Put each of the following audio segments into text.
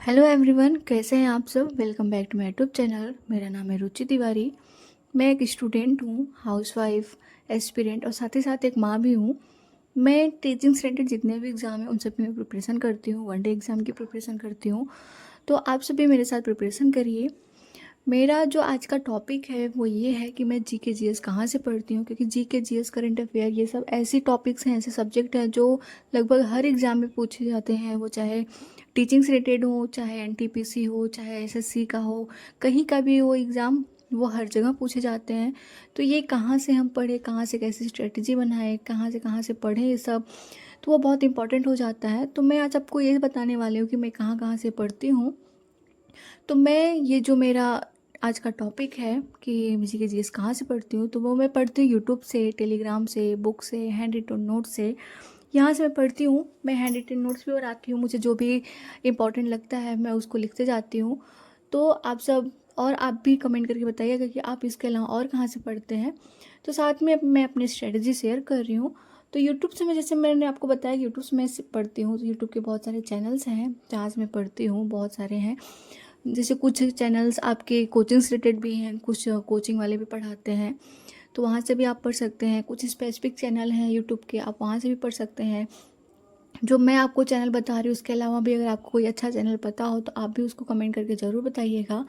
Hello everyone, कैसे हैं आप सब। Welcome back to my YouTube channel. मेरा नाम है रुचि तिवारी। मैं एक स्टूडेंट हूँ, हाउसवाइफ, एस्पिरेंट और साथ ही साथ एक माँ भी हूँ। मैं टीचिंग से रिलेटेड जितने भी एग्ज़ाम हैं उन सब की मैं प्रिपरेशन करती हूँ। वनडे एग्ज़ाम की प्रिपरेशन करती हूँ। तो आप सभी मेरे साथ प्रिपरेशन करिए। मेरा जो आज का टॉपिक है वो ये है कि मैं जीके जीएस कहाँ से पढ़ती हूँ, क्योंकि जीके जीएस करंट अफेयर ये सब ऐसी टॉपिक्स हैं, ऐसे सब्जेक्ट हैं जो लगभग हर एग्ज़ाम में पूछे जाते हैं। वो चाहे टीचिंग से रिलेटेड हो, चाहे एनटीपीसी हो, चाहे एसएससी का हो, कहीं का भी हो एग्ज़ाम, वो हर जगह पूछे जाते हैं। तो ये कहाँ से हम पढ़ें, कहाँ से कैसी स्ट्रेटजी बनाएं, कहाँ से पढ़ें, ये सब तो वो बहुत इंपॉर्टेंट हो जाता है। तो मैं आज आपको ये बताने वाली हूँ कि मैं कहाँ कहाँ से पढ़ती हूँ। तो मैं ये जो मेरा आज का टॉपिक है कि जीके जीएस कहाँ से पढ़ती हूँ, तो वो मैं पढ़ती हूँ यूट्यूब से, टेलीग्राम से, बुक से, हैंड रिटन नोट से। यहाँ से मैं पढ़ती हूँ। मैं हैंड रिटन नोट्स भी बनाती हूँ, मुझे जो भी इम्पोर्टेंट लगता है मैं उसको लिखते जाती हूँ। तो आप सब और आप भी कमेंट करके बताइएगा कि आप इसके अलावा और कहाँ से पढ़ते हैं। तो साथ में मैं अपनी स्ट्रेटजी शेयर कर रही हूँ। तो यूट्यूब से मैं, जैसे मैंने आपको बताया कि यूट्यूब से मैं पढ़ती हूँ, तो यूट्यूब के बहुत सारे चैनल्स हैं जहाँ से मैं पढ़ती हूँ, बहुत सारे हैं। जैसे कुछ चैनल्स आपके कोचिंग से रिलेटेड भी हैं, कुछ कोचिंग वाले भी पढ़ाते हैं, तो वहाँ से भी आप पढ़ सकते हैं। कुछ स्पेसिफिक चैनल हैं यूट्यूब के, आप वहाँ से भी पढ़ सकते हैं। जो मैं आपको चैनल बता रही हूँ उसके अलावा भी अगर आपको कोई अच्छा चैनल पता हो तो आप भी उसको कमेंट करके ज़रूर बताइएगा।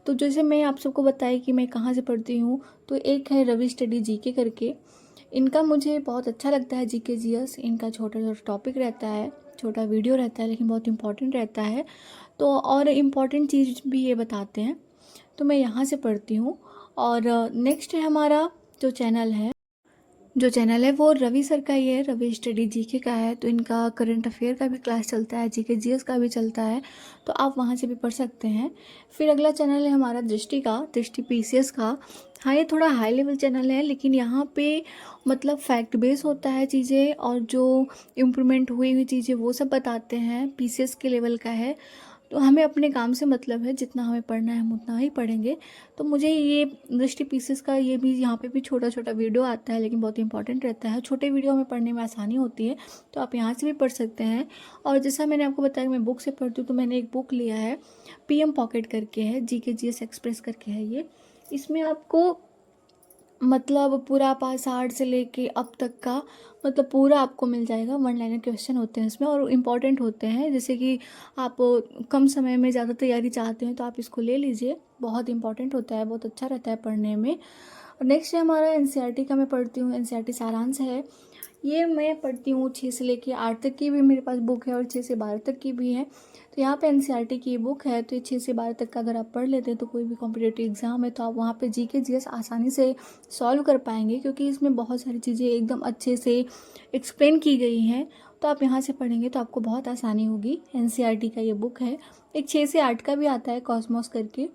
तो जैसे मैं आप सबको बताई कि मैं कहाँ से पढ़ती हूँ, तो एक है रवि स्टडी जीके करके। इनका मुझे बहुत अच्छा लगता है जीके जीएस। इनका छोटा छोटा टॉपिक रहता है, छोटा वीडियो रहता है, लेकिन बहुत इंपॉर्टेंट रहता है। तो और इम्पॉर्टेंट चीज़ भी ये बताते हैं, तो मैं यहाँ से पढ़ती हूँ। और नेक्स्ट है हमारा जो चैनल है वो रवि सर का ही है, रवि स्टडी जीके का है। तो इनका करंट अफेयर का भी क्लास चलता है, जीके जीएस का भी चलता है, तो आप वहाँ से भी पढ़ सकते हैं। फिर अगला चैनल है हमारा दृष्टि पीसीएस का। हाँ, ये थोड़ा हाई लेवल चैनल है, लेकिन यहाँ पे मतलब फैक्ट बेस होता है चीज़ें, और जो इम्प्रूवमेंट हुई हुई चीज़ें वो सब बताते हैं। पीसीएस के लेवल का है, तो हमें अपने काम से मतलब है, जितना हमें पढ़ना है हम उतना ही पढ़ेंगे। तो मुझे ये दृष्टि पीसेस का ये भी, यहाँ पे भी छोटा छोटा वीडियो आता है, लेकिन बहुत इंपॉर्टेंट रहता है। छोटे वीडियो में पढ़ने में आसानी होती है, तो आप यहाँ से भी पढ़ सकते हैं। और जैसा मैंने आपको बताया कि मैं बुक से पढ़ती हूँ, तो मैंने एक बुक लिया है, पीएम पॉकेट करके है, जीके जीएस एक्सप्रेस करके है ये। इसमें आपको मतलब पूरा पास आर्ट से लेके अब तक का मतलब पूरा आपको मिल जाएगा। वन लाइनर क्वेश्चन होते हैं इसमें और इम्पॉर्टेंट होते हैं। जैसे कि आप कम समय में ज़्यादा तैयारी चाहते हैं तो आप इसको ले लीजिए, बहुत इंपॉर्टेंट होता है, बहुत अच्छा रहता है पढ़ने में। और नेक्स्ट है हमारा एनसीईआरटी का। मैं पढ़ती हूँ, एनसीईआरटी सारांश है। ये मैं पढ़ती हूँ 6 से लेके 8 तक की भी मेरे पास बुक है, और 6 से 12 तक की भी है। तो यहाँ पे एनसीईआरटी की बुक है, तो ये 6 से 12 तक का अगर आप पढ़ लेते हैं तो कोई भी कॉम्पिटेटिव एग्जाम है तो आप वहाँ पे जीके जीएस आसानी से सॉल्व कर पाएंगे, क्योंकि इसमें बहुत सारी चीज़ें एकदम अच्छे से एक्सप्लेन की गई हैं। तो आप यहाँ से पढ़ेंगे तो आपको बहुत आसानी होगी। एनसीईआरटी का ये बुक है। एक 6 से 8 का भी आता है, कॉस्मोस करके,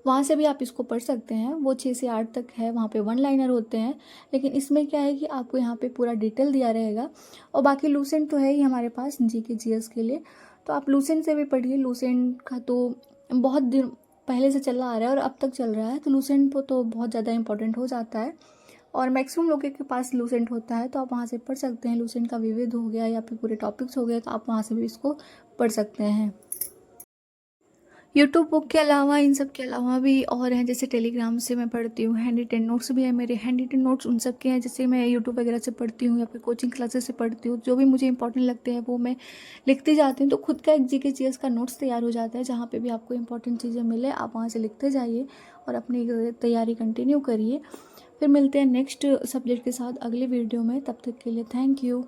वहाँ से भी आप इसको पढ़ सकते हैं। वो 6 से 8 तक है, वहाँ पे वन लाइनर होते हैं, लेकिन इसमें क्या है कि आपको यहाँ पे पूरा डिटेल दिया रहेगा। और बाकी लूसेंट तो है ही हमारे पास जीके जीएस के लिए, तो आप लूसेंट से भी पढ़िए। लूसेंट का तो बहुत दिन पहले से चला आ रहा है और अब तक चल रहा है, तो लूसेंट को तो बहुत ज़्यादा इंपॉर्टेंट हो जाता है, और मैक्सिमम लोगों के पास लूसेंट होता है, तो आप वहाँ से पढ़ सकते हैं। लूसेंट का विविध हो गया या फिर पूरे टॉपिक्स हो गए, तो आप वहाँ से भी इसको पढ़ सकते हैं। यूट्यूब बुक के अलावा, इन सब के अलावा भी और हैं, जैसे टेलीग्राम से मैं पढ़ती हूँ। हैंड रिटन नोट्स भी है मेरे। हैंड रिटन नोट्स उन सब के हैं जैसे मैं यूट्यूब वगैरह से पढ़ती हूँ या फिर कोचिंग क्लासेस से पढ़ती हूँ। जो भी मुझे इंपॉर्टेंट लगते हैं वो मैं लिखती जाती हूँ, तो खुद का एक जीके जीएस का नोट्स तैयार हो जाता है। जहाँ पे भी आपको इंपॉर्टेंट चीज़ें मिले आप वहाँ से लिखते जाइए और अपनी तैयारी कंटिन्यू करिए। फिर मिलते हैं नेक्स्ट सब्जेक्ट के साथ अगले वीडियो में। तब तक के लिए थैंक यू।